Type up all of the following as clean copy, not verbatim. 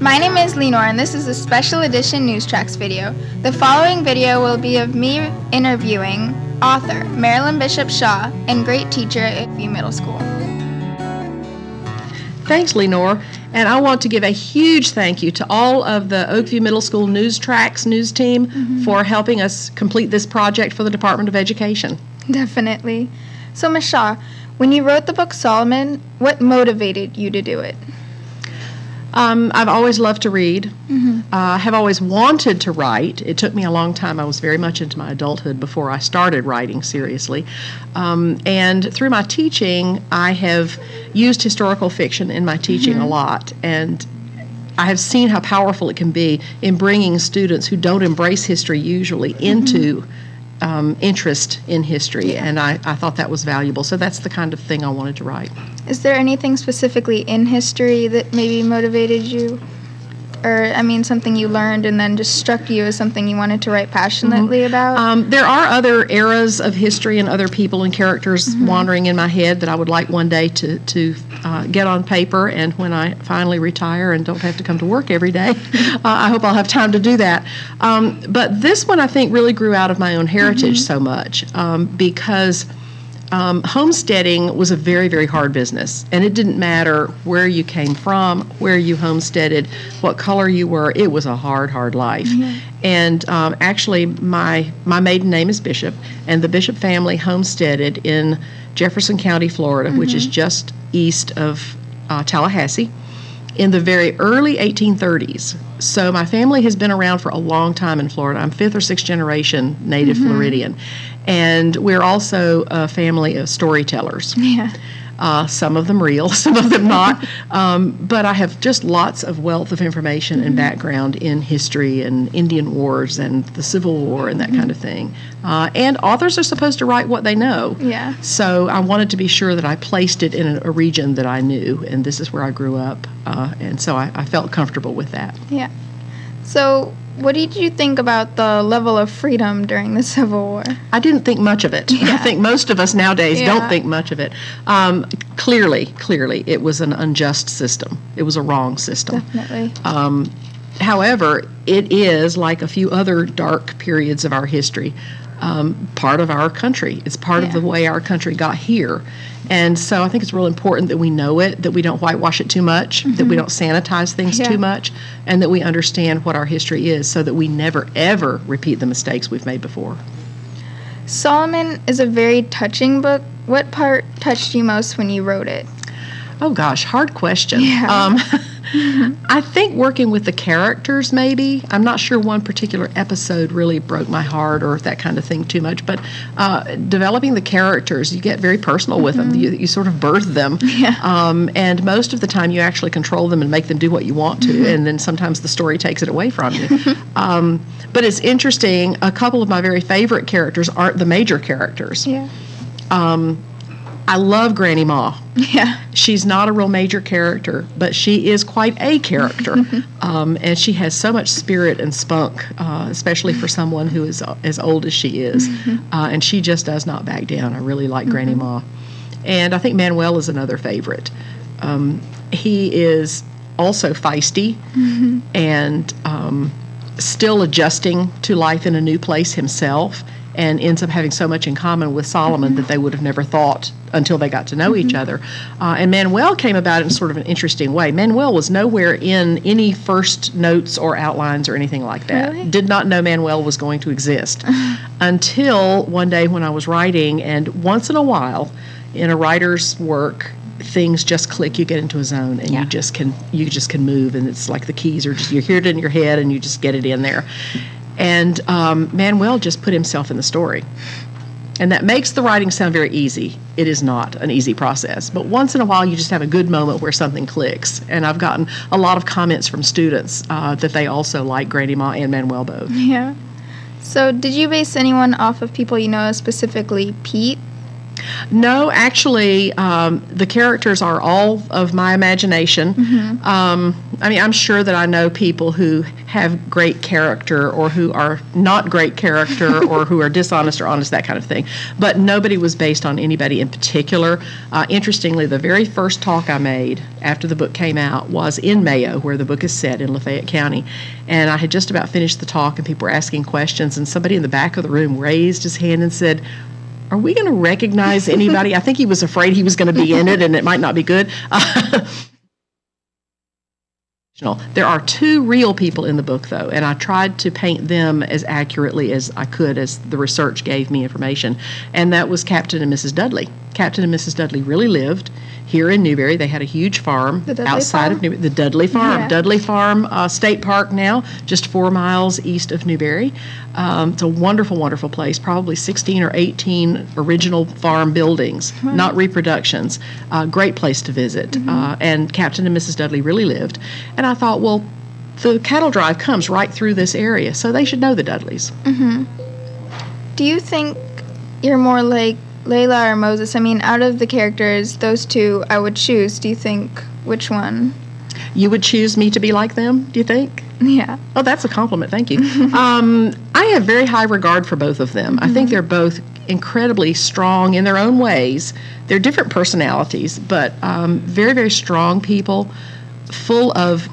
My name is Lenore, and this is a special edition News Tracks video. The following video will be of me interviewing author Marilyn Bishop Shaw and great teacher at Oakview Middle School. Thanks, Lenore. And I want to give a huge thank you to all of the Oakview Middle School News Tracks news team for helping us complete this project for the Department of Education. Definitely. So, Ms. Shaw, when you wrote the book Solomon, what motivated you to do it? I've always loved to read. Have always wanted to write. It took me a long time. I was very much into my adulthood before I started writing seriously. And through my teaching, I have used historical fiction in my teaching a lot. And I have seen how powerful it can be in bringing students who don't embrace history usually into interest in history, and I thought that was valuable. So that's the kind of thing I wanted to write. Is there anything specifically in history that maybe motivated you? Or, I mean, something you learned and then just struck you as something you wanted to write passionately about? There are other eras of history and other people and characters wandering in my head that I would like one day to get on paper, and when I finally retire and don't have to come to work every day, I hope I'll have time to do that. But this one I think really grew out of my own heritage so much because homesteading was a very, very hard business, and it didn't matter where you came from, where you homesteaded, what color you were. It was a hard, hard life. And actually, my maiden name is Bishop, and the Bishop family homesteaded in Jefferson County, Florida, which is just east of Tallahassee, in the very early 1830s. So my family has been around for a long time in Florida. I'm 5th or 6th generation native Floridian. And we're also a family of storytellers. Some of them real, some of them not. But I have just lots of wealth of information and background in history and Indian wars and the Civil War and that kind of thing. And authors are supposed to write what they know. So I wanted to be sure that I placed it in a region that I knew, and this is where I grew up. And so I felt comfortable with that. So what did you think about the level of freedom during the Civil War? I didn't think much of it. I think most of us nowadays don't think much of it. Clearly, it was an unjust system. It was a wrong system. Definitely. However, it is, like a few other dark periods of our history, part of our country. It's part of the way our country got here. And so I think it's real important that we know it, that we don't whitewash it too much, that we don't sanitize things too much, and that we understand what our history is so that we never, ever repeat the mistakes we've made before. Solomon is a very touching book. What part touched you most when you wrote it? Oh, gosh, hard question. I think working with the characters, maybe. I'm not sure one particular episode really broke my heart or that kind of thing too much, but developing the characters, you get very personal with them. You sort of birth them, and most of the time you actually control them and make them do what you want to, and then sometimes the story takes it away from you. But it's interesting, a couple of my very favorite characters aren't the major characters. I love Granny Ma. She's not a real major character, but she is quite a character. And she has so much spirit and spunk, especially for someone who is as old as she is. And she just does not back down. I really like Granny Ma. And I think Manuel is another favorite. He is also feisty and still adjusting to life in a new place himself, and ends up having so much in common with Solomon that they would have never thought until they got to know each other. And Manuel came about in sort of an interesting way. Manuel was nowhere in any first notes or outlines or anything like that. Did not know Manuel was going to exist until one day when I was writing, and once in a while in a writer's work, things just click. You get into a zone, and you just can move, and it's like the keys are just, you hear it in your head and you just get it in there. And Manuel just put himself in the story. And that makes the writing sound very easy. It is not an easy process. But once in a while, you just have a good moment where something clicks. And I've gotten a lot of comments from students that they also like Granny Ma and Manuel both. So did you base anyone off of people you know, specifically Pete? No, actually, the characters are all of my imagination. I mean, I'm sure that I know people who have great character or who are not great character or who are dishonest or honest, that kind of thing. But nobody was based on anybody in particular. Interestingly, the very first talk I made after the book came out was in Mayo, where the book is set in Lafayette County. And I had just about finished the talk, and people were asking questions, and somebody in the back of the room raised his hand and said, "Are we going to recognize anybody?" I think he was afraid he was going to be in it and it might not be good. There are 2 real people in the book, though, and I tried to paint them as accurately as I could as the research gave me information, and that was Captain and Mrs. Dudley. Captain and Mrs. Dudley really lived here in Newberry. They had a huge farm outside of Newberry, the Dudley Farm. Yeah. Dudley Farm State Park now, just 4 miles east of Newberry. It's a wonderful, wonderful place, probably 16 or 18 original farm buildings, not reproductions. Great place to visit. And Captain and Mrs. Dudley really lived. And I thought, well, the cattle drive comes right through this area, so they should know the Dudleys. Do you think you're more like Layla or Moses? I mean, out of the characters, those 2 I would choose. Do you think which one? You would choose me to be like them, do you think? Yeah. Oh, that's a compliment. Thank you. I have very high regard for both of them. I think they're both incredibly strong in their own ways. They're different personalities, but very, very strong people, full of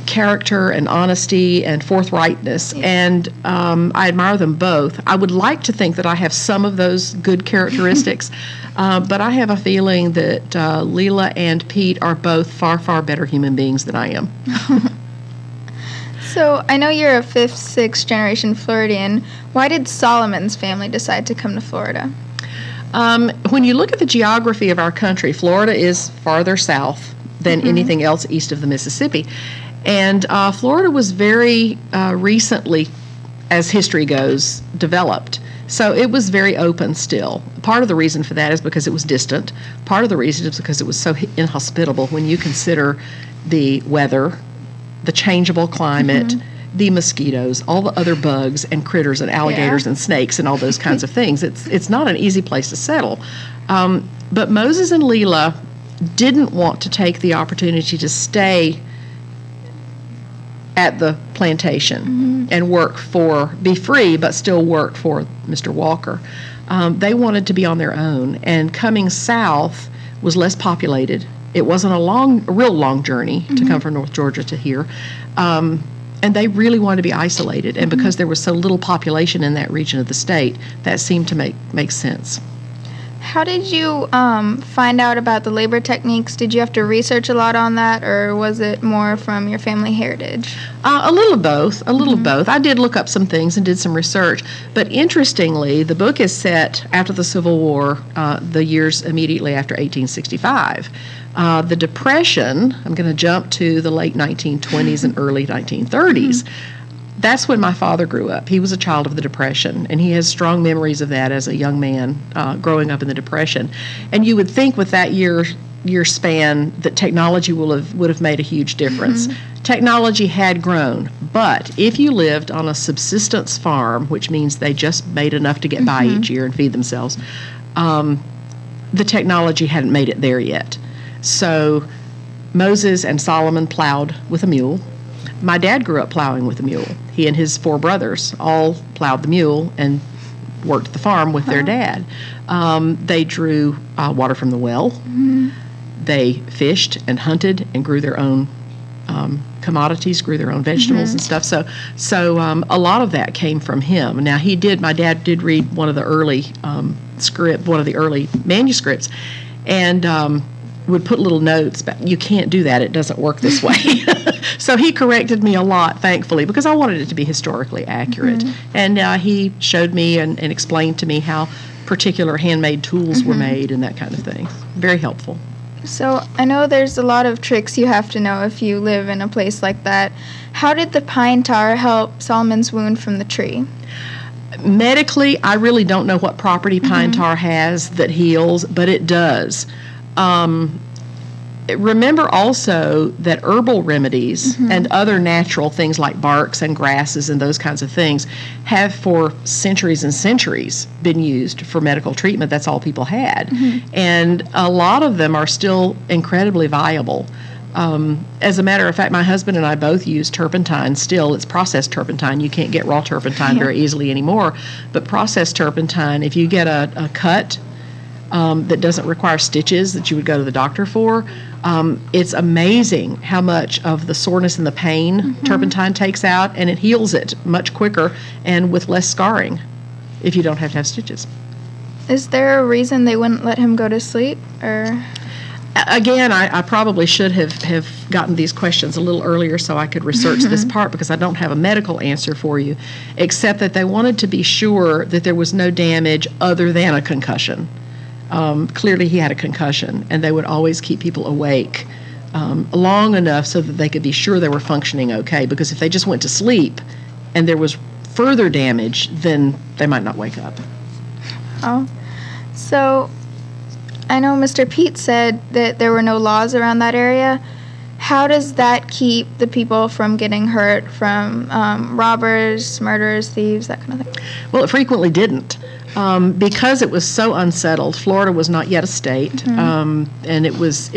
character and honesty and forthrightness, and I admire them both. I would like to think that I have some of those good characteristics, but I have a feeling that Leela and Pete are both far, far better human beings than I am. So I know you're a 5th, 6th generation Floridian. Why did Solomon's family decide to come to Florida? When you look at the geography of our country, Florida is farther south than anything else east of the Mississippi. And Florida was very recently, as history goes, developed. So it was very open still. Part of the reason for that is because it was distant. Part of the reason is because it was so inhospitable when you consider the weather, the changeable climate, the mosquitoes, all the other bugs and critters and alligators and snakes and all those kinds of things. It's not an easy place to settle. But Moses and Leela didn't want to take the opportunity to stay at the plantation and be free, but still work for Mr. Walker. They wanted to be on their own, and coming south was less populated. It wasn't a real long journey to come from North Georgia to here. And they really wanted to be isolated, and because there was so little population in that region of the state, that seemed to make sense. How did you find out about the labor techniques? Did you have to research a lot on that, or was it more from your family heritage? A little of both, both. I did look up some things and did some research, but interestingly, the book is set after the Civil War, the years immediately after 1865. The Depression, I'm going to jump to the late 1920s and early 1930s. That's when my father grew up. He was a child of the Depression, and he has strong memories of that as a young man growing up in the Depression. And you would think with that year span that technology would have made a huge difference. Technology had grown, but if you lived on a subsistence farm, which means they just made enough to get by each year and feed themselves, the technology hadn't made it there yet. So Moses and Solomon plowed with a mule. My dad grew up plowing with a mule. He and his 4 brothers all plowed the mule and worked the farm with their dad. They drew water from the well. They fished and hunted and grew their own commodities, grew their own vegetables and stuff. So a lot of that came from him. Now my dad did read one of the early manuscripts, and would put little notes, but you can't do that. It doesn't work this way. So he corrected me a lot, thankfully, because I wanted it to be historically accurate. And he showed me and explained to me how particular handmade tools were made and that kind of thing. Very helpful. So I know there's a lot of tricks you have to know if you live in a place like that. How did the pine tar help Solomon's wound from the tree? Medically, I really don't know what property pine tar has that heals, but it does. remember also that herbal remedies and other natural things like barks and grasses and those kinds of things have for centuries and centuries been used for medical treatment. That's all people had. And a lot of them are still incredibly viable. As a matter of fact, my husband and I both use turpentine still. It's processed turpentine. You can't get raw turpentine very easily anymore. But processed turpentine, if you get a cut that doesn't require stitches that you would go to the doctor for, it's amazing how much of the soreness and the pain turpentine takes out, and it heals it much quicker and with less scarring if you don't have to have stitches. Is there a reason they wouldn't let him go to sleep, or? Again, I probably should have gotten these questions a little earlier so I could research this part, because I don't have a medical answer for you, except that they wanted to be sure that there was no damage other than a concussion. Clearly he had a concussion, and they would always keep people awake long enough so that they could be sure they were functioning okay, because if they just went to sleep and there was further damage, then they might not wake up. Oh, so I know Mr. Pete said that there were no laws around that area. How does that keep the people from getting hurt, from robbers, murderers, thieves, that kind of thing? Well, it frequently didn't. Because it was so unsettled. Florida was not yet a state, and it was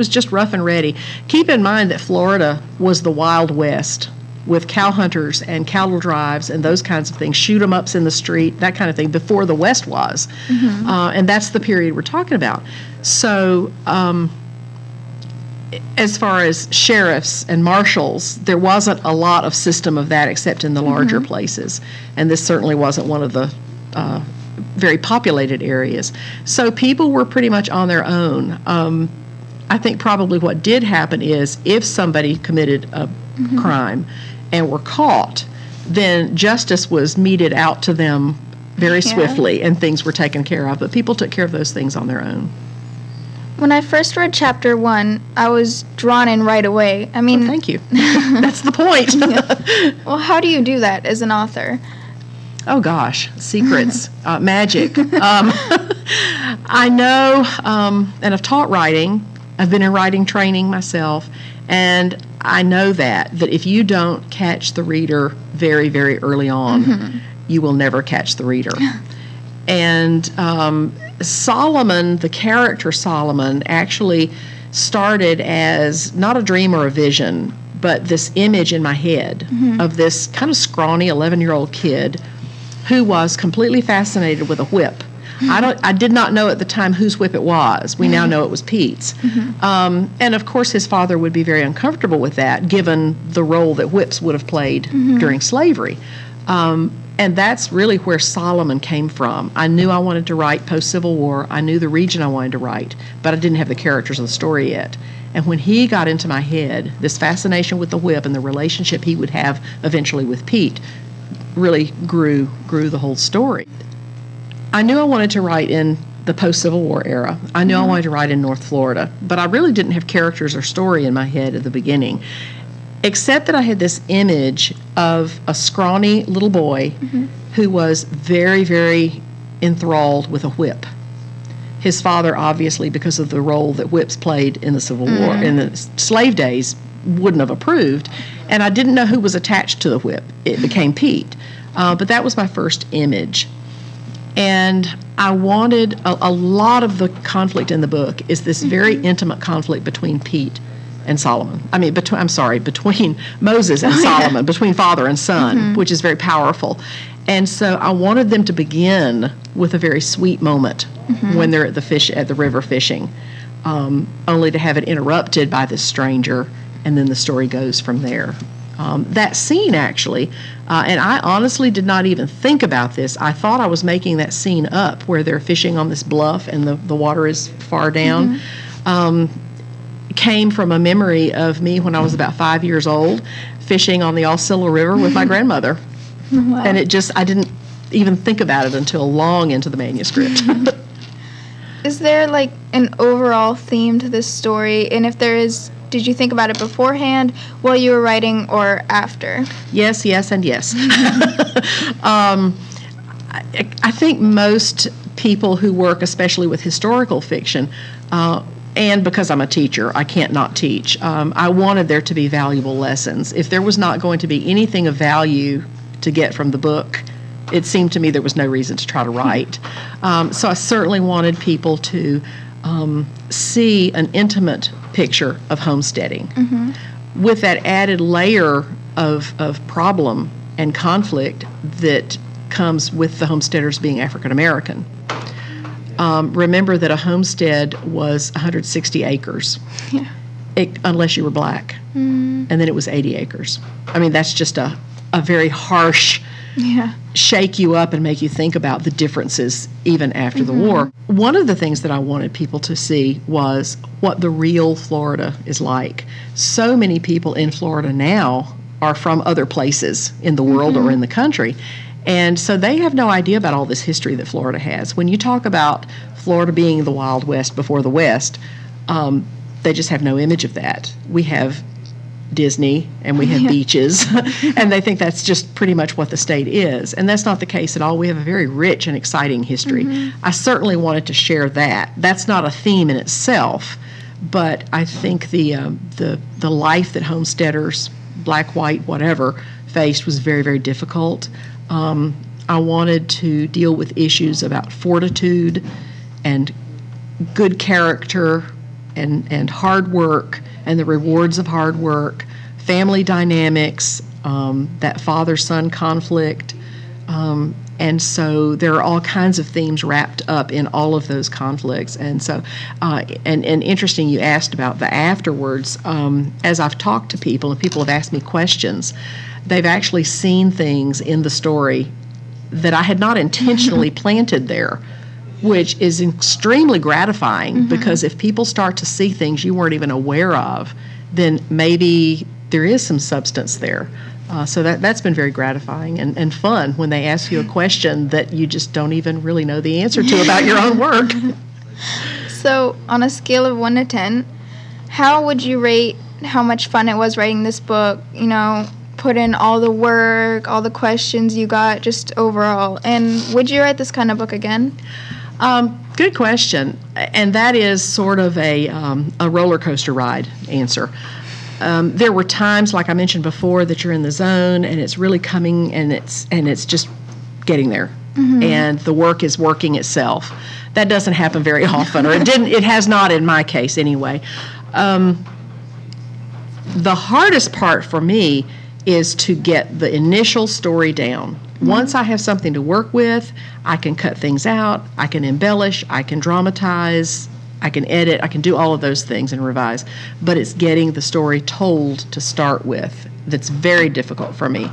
just rough and ready. Keep in mind that Florida was the Wild West, with cow hunters and cattle drives and those kinds of things, shoot 'em ups in the street, that kind of thing, before the West was. And that's the period we're talking about. So as far as sheriffs and marshals, there wasn't a lot of system of that except in the larger places. And this certainly wasn't one of the very populated areas. So people were pretty much on their own. I think probably what did happen is if somebody committed a crime and were caught, then justice was meted out to them very swiftly, and things were taken care of. But people took care of those things on their own. When I first read Chapter 1, I was drawn in right away. I mean... Well, thank you. That's the point. Well, how do you do that as an author? Oh, gosh. Secrets. Magic. I know, and I've taught writing. I've been in writing training myself, and I know that if you don't catch the reader very, very early on, you will never catch the reader. And Solomon, the character Solomon, actually started as not a dream or a vision, but this image in my head of this kind of scrawny 11-year-old kid who was completely fascinated with a whip. I did not know at the time whose whip it was. We now know it was Pete's. And of course his father would be very uncomfortable with that, given the role that whips would have played during slavery. And that's really where Solomon came from. I knew I wanted to write post-Civil War. I knew the region I wanted to write, but I didn't have the characters of the story yet. And when he got into my head, this fascination with the whip and the relationship he would have eventually with Pete really grew the whole story. I knew I wanted to write in the post-Civil War era. I knew I wanted to write in North Florida, but I really didn't have characters or story in my head at the beginning, except that I had this image of a scrawny little boy who was very, very enthralled with a whip. His father, obviously, because of the role that whips played in the Civil War, in the slave days, wouldn't have approved, and I didn't know who was attached to the whip. It became Pete, but that was my first image. And I wanted a lot of the conflict in the book is this very intimate conflict between Pete and Solomon. I mean, between Moses and Solomon, between father and son, which is very powerful. And so I wanted them to begin with a very sweet moment when they're at the river fishing, only to have it interrupted by this stranger, and then the story goes from there. That scene, actually, and I honestly did not even think about this. I thought I was making that scene up where they're fishing on this bluff and the water is far down. Came from a memory of me when I was about 5 years old, fishing on the Osceola River with my grandmother. Wow. And I didn't even think about it until long into the manuscript. Is there like an overall theme to this story? And if there is, did you think about it beforehand, while you were writing, or after? Yes, yes, and yes. I think most people who work, especially with historical fiction, And because I'm a teacher, I can't not teach. I wanted there to be valuable lessons. If there was not going to be anything of value to get from the book, it seemed to me there was no reason to try to write. So I certainly wanted people to see an intimate picture of homesteading with that added layer of problem and conflict that comes with the homesteaders being African American. Remember that a homestead was 160 acres, unless you were black, and then it was 80 acres. I mean, that's just a very harsh shake you up and make you think about the differences even after the war. One of the things that I wanted people to see was what the real Florida is like. So many people in Florida now are from other places in the world or in the country. And so they have no idea about all this history that Florida has. When you talk about Florida being the Wild West before the West, they just have no image of that. We have Disney and we have beaches, and they think that's just pretty much what the state is. And that's not the case at all. We have a very rich and exciting history. I certainly wanted to share that. That's not a theme in itself, but I think the life that homesteaders, black, white, whatever, faced was very, very difficult. I wanted to deal with issues about fortitude and good character and hard work and the rewards of hard work, family dynamics, that father-son conflict. And so there are all kinds of themes wrapped up in all of those conflicts. And so, and interesting, you asked about the afterwards. As I've talked to people and people have asked me questions, they've actually seen things in the story that I had not intentionally planted there, which is extremely gratifying because if people start to see things you weren't even aware of, then maybe there is some substance there. So that's been very gratifying and fun when they ask you a question that you just don't even really know the answer to about your own work. So on a scale of 1 to 10, how would you rate how much fun it was writing this book, you know, put in all the work, all the questions you got, just overall? And would you write this kind of book again? Good question. And that is sort of a roller coaster ride answer. There were times, like I mentioned before, that you're in the zone and it's really coming and it's just getting there. And the work is working itself. That doesn't happen very often, or it has not in my case anyway. The hardest part for me is to get the initial story down. Once I have something to work with, I can cut things out, I can embellish, I can dramatize, I can edit, I can do all of those things and revise. But it's getting the story told to start with that's very difficult for me.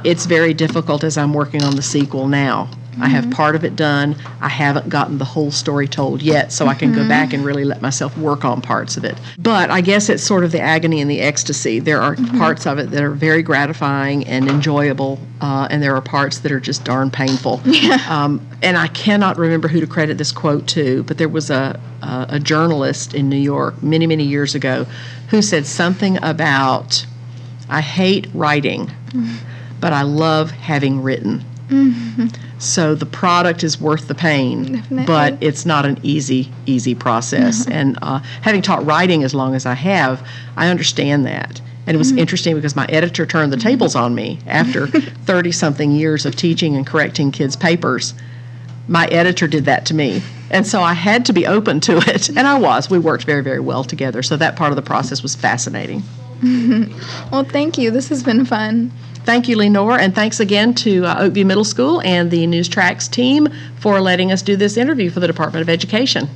It's very difficult as I'm working on the sequel now. I have part of it done. I haven't gotten the whole story told yet, so I can go back and really let myself work on parts of it. But I guess it's sort of the agony and the ecstasy. There are parts of it that are very gratifying and enjoyable, and there are parts that are just darn painful. And I cannot remember who to credit this quote to, but there was a journalist in New York many, many years ago who said something about, I hate writing, but I love having written. So the product is worth the pain, but it's not an easy process. And having taught writing as long as I have, I understand that. And it was interesting because my editor turned the tables on me after 30-something years of teaching and correcting kids' papers. My editor did that to me. And so I had to be open to it. And I was. We worked very, very well together. So that part of the process was fascinating. Well, thank you. This has been fun. Thank you, Lenore, and thanks again to Oakview Middle School and the News Tracks team for letting us do this interview for the Department of Education.